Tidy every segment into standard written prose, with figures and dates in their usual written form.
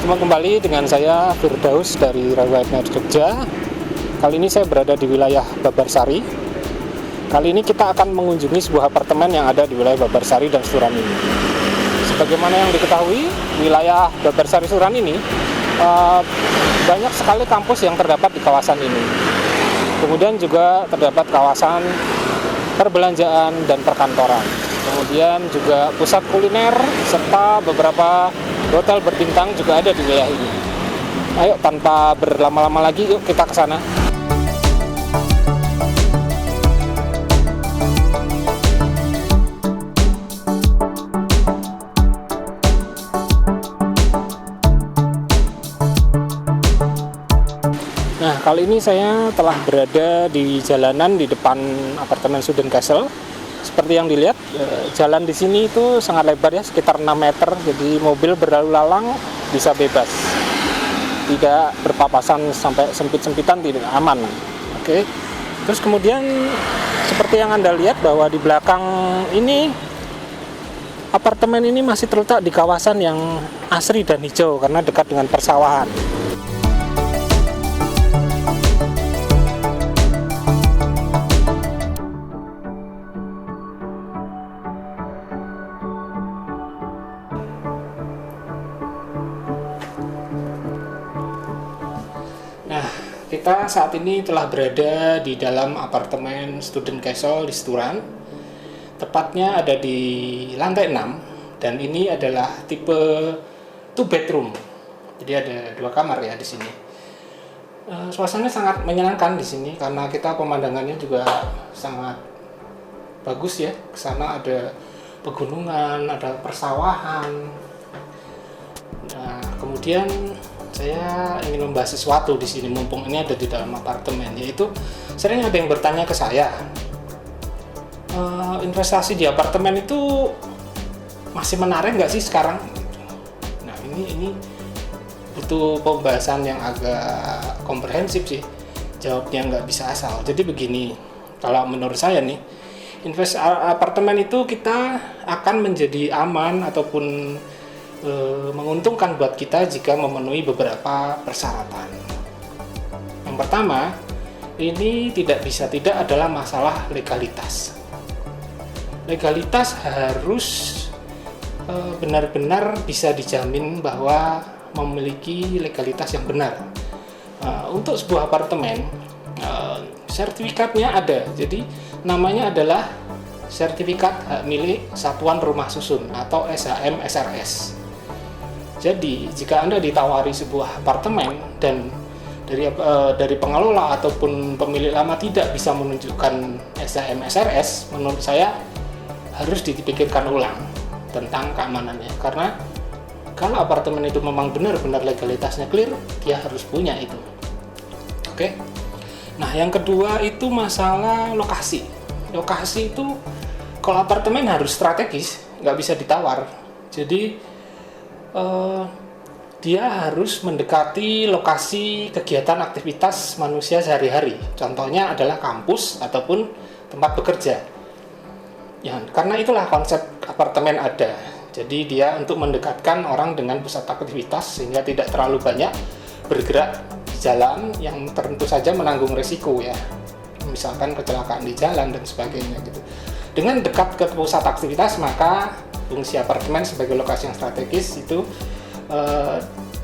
Jumpa kembali dengan saya Firdaus dari Rawatnet Jogja. Kali ini saya berada di wilayah Babarsari. Kali ini kita akan mengunjungi sebuah apartemen yang ada di wilayah Babarsari dan Suran ini. Sebagaimana yang diketahui, wilayah Babarsari Suran ini banyak sekali kampus yang terdapat di kawasan ini. Kemudian juga terdapat kawasan perbelanjaan dan perkantoran. Kemudian juga pusat kuliner serta beberapa hotel berbintang juga ada di wilayah ini. Ayo tanpa berlama-lama lagi, yuk kita ke sana. Nah, kali ini saya telah berada di jalanan di depan apartemen Student Castle. Seperti yang dilihat, jalan di sini itu sangat lebar ya, sekitar 6 meter. Jadi mobil berlalu lalang bisa bebas. Tidak berpapasan sampai sempit-sempitan, tidak aman. Oke. Terus kemudian seperti yang Anda lihat bahwa di belakang ini apartemen ini masih terletak di kawasan yang asri dan hijau karena dekat dengan persawahan. Nah, kita saat ini telah berada di dalam apartemen Student Castle di Sturan. Tepatnya ada di lantai 6 dan ini adalah tipe 2 bedroom. Jadi ada 2 kamar ya di sini. Suasananya sangat menyenangkan di sini karena kita pemandangannya juga sangat bagus ya. Ke sana ada pegunungan, ada persawahan. Nah, kemudian saya ingin membahas sesuatu di sini mumpung ini ada di dalam apartemen, yaitu sering ada yang bertanya ke saya, investasi di apartemen itu masih menarik nggak sih sekarang? Nah, ini butuh pembahasan yang agak komprehensif sih. Jawabnya nggak bisa asal. Jadi begini, kalau menurut saya nih, apartemen itu kita akan menjadi aman ataupun menguntungkan buat kita jika memenuhi beberapa persyaratan. Yang pertama, ini tidak adalah masalah legalitas. Legalitas harus benar-benar bisa dijamin bahwa memiliki legalitas yang benar. Untuk sebuah apartemen, sertifikatnya ada. Jadi namanya adalah Sertifikat Hak Milik Satuan Rumah Susun atau SHM SRS. Jadi, jika Anda ditawari sebuah apartemen dan dari pengelola ataupun pemilik lama tidak bisa menunjukkan SHM SRS, menurut saya harus dipikirkan ulang tentang keamanannya. Karena kalau apartemen itu memang benar-benar legalitasnya clear, dia harus punya itu. Oke. Nah, yang kedua itu masalah lokasi. Lokasi itu kalau apartemen harus strategis, nggak bisa ditawar. Jadi dia harus mendekati lokasi kegiatan aktivitas manusia sehari-hari. Contohnya adalah kampus ataupun tempat bekerja. Ya, karena itulah konsep apartemen ada. Jadi dia untuk mendekatkan orang dengan pusat aktivitas sehingga tidak terlalu banyak bergerak di jalan yang tentu saja menanggung risiko ya. Misalkan kecelakaan di jalan dan sebagainya gitu. Dengan dekat ke pusat aktivitas, maka fungsi apartemen sebagai lokasi yang strategis itu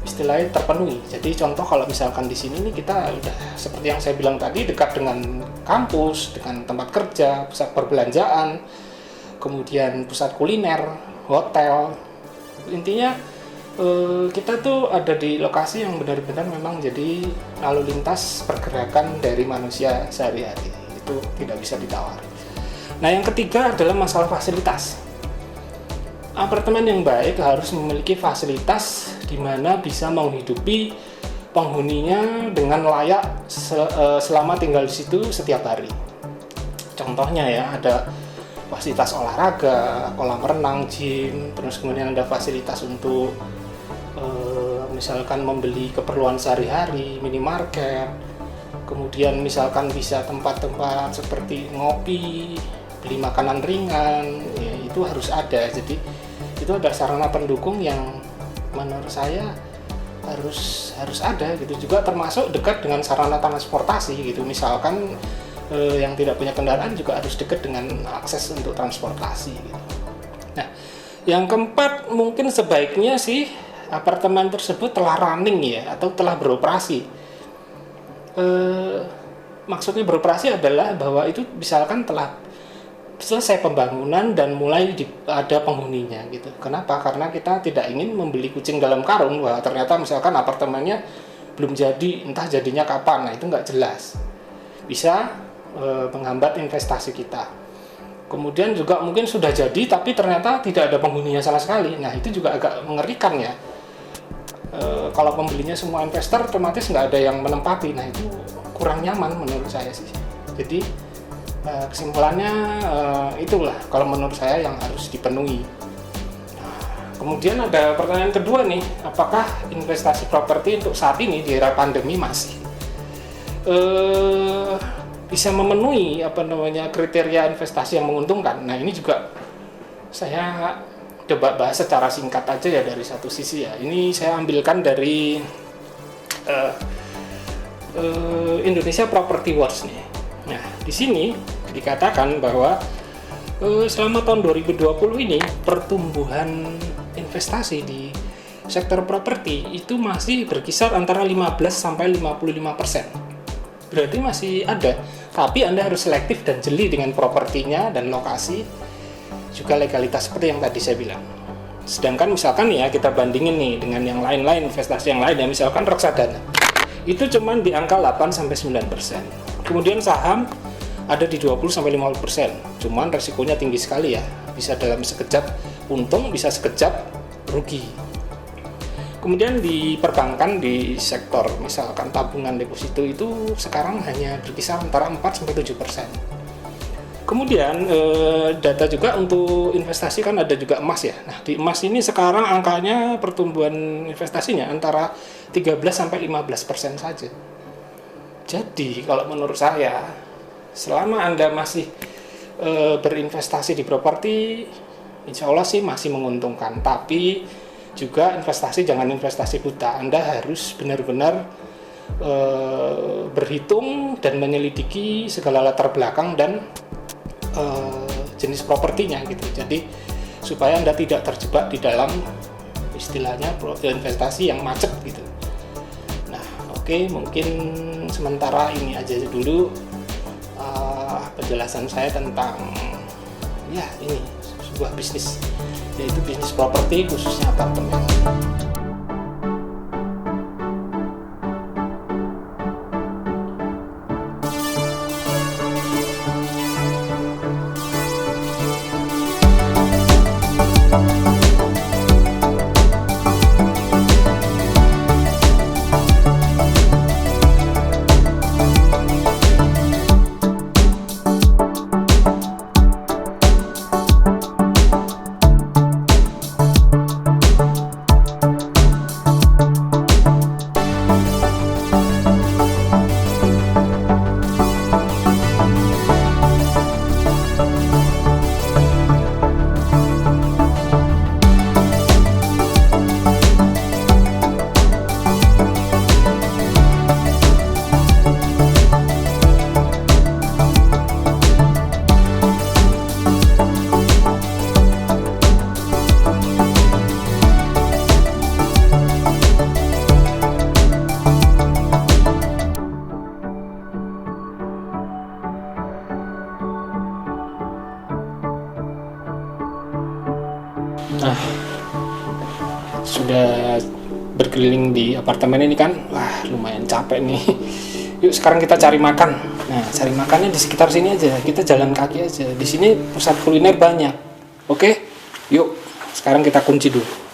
istilahnya terpenuhi. Jadi contoh kalau misalkan di sini nih kita udah seperti yang saya bilang tadi, dekat dengan kampus, dengan tempat kerja, pusat perbelanjaan, kemudian pusat kuliner, hotel. Intinya kita tuh ada di lokasi yang benar-benar memang jadi lalu lintas pergerakan dari manusia sehari-hari. Itu tidak bisa ditawar. Nah, yang ketiga adalah masalah fasilitas. Apartemen yang baik harus memiliki fasilitas di mana bisa menghidupi penghuninya dengan layak selama tinggal di situ setiap hari. Contohnya ya, ada fasilitas olahraga, kolam renang, gym, terus kemudian ada fasilitas untuk misalkan membeli keperluan sehari-hari, minimarket, kemudian misalkan bisa tempat-tempat seperti ngopi, beli makanan ringan, ya, itu harus ada. Jadi itu ada sarana pendukung yang menurut saya harus ada gitu, juga termasuk dekat dengan sarana transportasi gitu. Misalkan yang tidak punya kendaraan juga harus dekat dengan akses untuk transportasi gitu. Nah, yang keempat, mungkin sebaiknya sih apartemen tersebut telah running ya, atau telah beroperasi. Maksudnya beroperasi adalah bahwa itu misalkan telah selesai pembangunan dan mulai ada penghuninya gitu. Kenapa? Karena kita tidak ingin membeli kucing dalam karung, bahwa ternyata misalkan apartemennya belum jadi, entah jadinya kapan. Nah, itu nggak jelas, bisa menghambat investasi kita. Kemudian juga mungkin sudah jadi tapi ternyata tidak ada penghuninya sama sekali. Nah, itu juga agak mengerikan ya. Kalau pembelinya semua investor, otomatis nggak ada yang menempati. Nah, itu kurang nyaman menurut saya sih. Jadi kesimpulannya itulah kalau menurut saya yang harus dipenuhi. Kemudian ada pertanyaan kedua nih, apakah investasi properti untuk saat ini di era pandemi masih bisa memenuhi kriteria investasi yang menguntungkan? Nah, ini juga saya coba bahas secara singkat aja ya dari satu sisi ya. Ini saya ambilkan dari Indonesia Property Watch nih. Nah, di sini dikatakan bahwa selama tahun 2020 ini pertumbuhan investasi di sektor properti itu masih berkisar antara 15 sampai 55%. Berarti masih ada, tapi Anda harus selektif dan jeli dengan propertinya dan lokasi, juga legalitas seperti yang tadi saya bilang. Sedangkan misalkan ya kita bandingin nih dengan yang lain-lain, investasi yang lain ya, misalkan reksadana itu cuman di angka 8 sampai 9%. Kemudian saham ada di 20 sampai 50%. Cuman resikonya tinggi sekali ya. Bisa dalam sekejap untung, bisa sekejap rugi. Kemudian di perbankan, di sektor misalkan tabungan deposito itu sekarang hanya berkisar antara 4 sampai 7%. Kemudian data juga untuk investasi kan ada juga emas ya. Nah, di emas ini sekarang angkanya pertumbuhan investasinya antara 13 sampai 15% saja. Jadi kalau menurut saya, selama Anda masih berinvestasi di properti, insya Allah sih masih menguntungkan. Tapi juga investasi jangan investasi buta. Anda harus benar-benar berhitung dan menyelidiki segala latar belakang dan jenis propertinya gitu. Jadi supaya Anda tidak terjebak di dalam istilahnya investasi yang macet gitu. Nah, oke, mungkin sementara ini aja dulu penjelasan saya tentang ya ini sebuah bisnis, yaitu bisnis properti khususnya apartemen. Nah, sudah berkeliling di apartemen ini kan, wah lumayan capek nih. Yuk sekarang kita cari makan. Nah, cari makannya di sekitar sini aja. Kita jalan kaki aja. Di sini pusat kuliner banyak. Oke, yuk sekarang kita kunci dulu.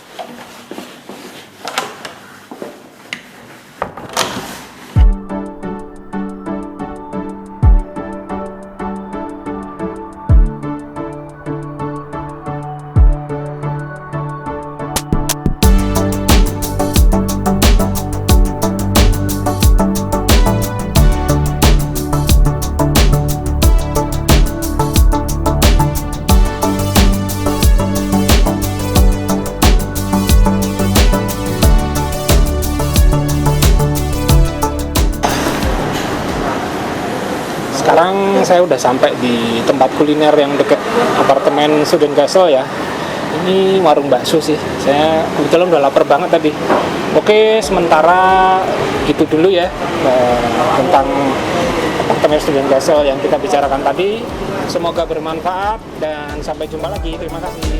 sekarang saya udah sampai di tempat kuliner yang dekat apartemen Student Castle ya. Ini warung bakso sih. Saya kebetulan udah lapar banget tadi. Oke, sementara gitu dulu ya tentang apartemen Student Castle yang kita bicarakan tadi. Semoga bermanfaat dan sampai jumpa lagi. Terima kasih.